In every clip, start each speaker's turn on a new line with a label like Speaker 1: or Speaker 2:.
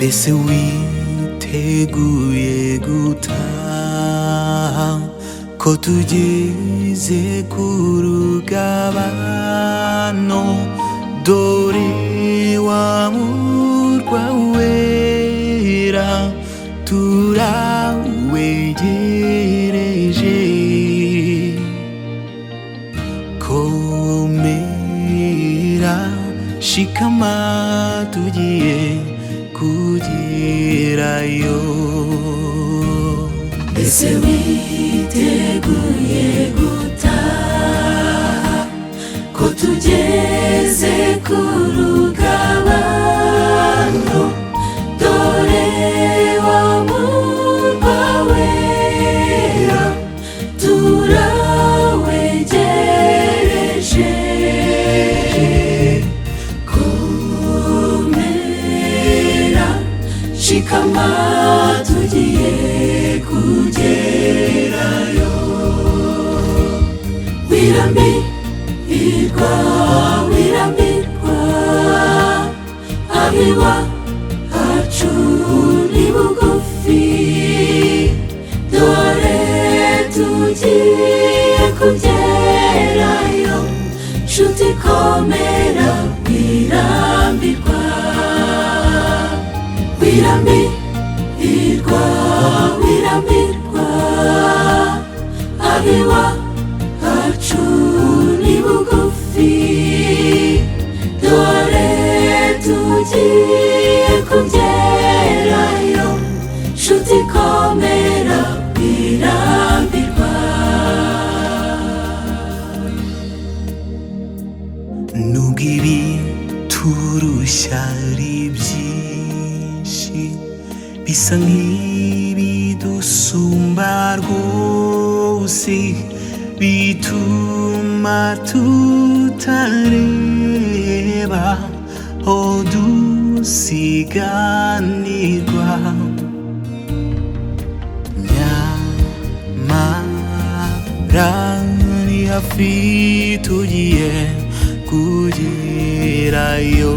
Speaker 1: mbese witeguye gutaha ko tugeze ku rugabano dore wa murwa wera turawegereje komera shikama tugiye kugerayo
Speaker 2: mbese witeguye gutaha ko tugeze ku rugabano dore wa murwa wera turawegereje komera shikama tugiye kugerayo wirambirwa abiwa hacu ni bugufi dore tugiye kugerayo nshuti komera wirambirwa abiwa hacu ni bugufi dore tugiye kugerayo nshuti komera wirambirwa
Speaker 1: nubwo ibiturushya ari byinshi bisa nk'ibidusumba rwose bituma tutareba aho dusiganirwa nyamara ni hafi tugiye kugerayo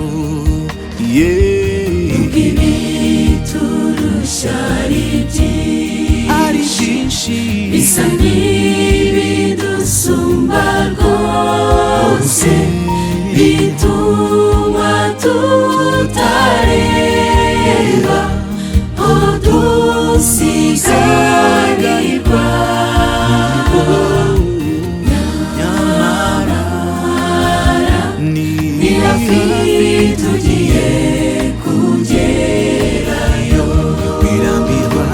Speaker 2: ibiturusha ari byinshi bisa nk'ibidusumba rwose bituma tutareba aho dusiganirwa nyamara ni hafi tugiye kugerayo
Speaker 1: wirambirwa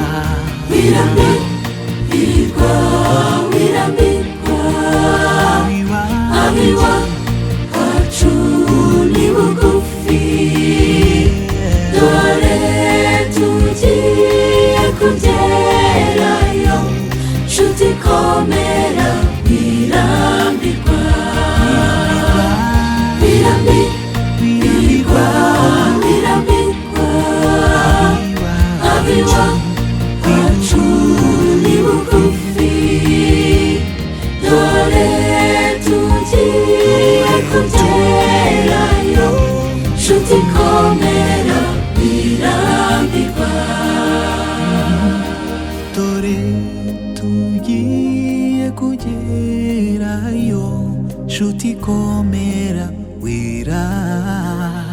Speaker 2: abiwa hacu ni bugufi dore tugiye kugerayo nshuti komera wirambirwa abiwa hacu ni bugufi dore tugiye kugerayo nshuti komera wirambirwa
Speaker 1: dore tugiye kugerayo nshuti komera wirambirwa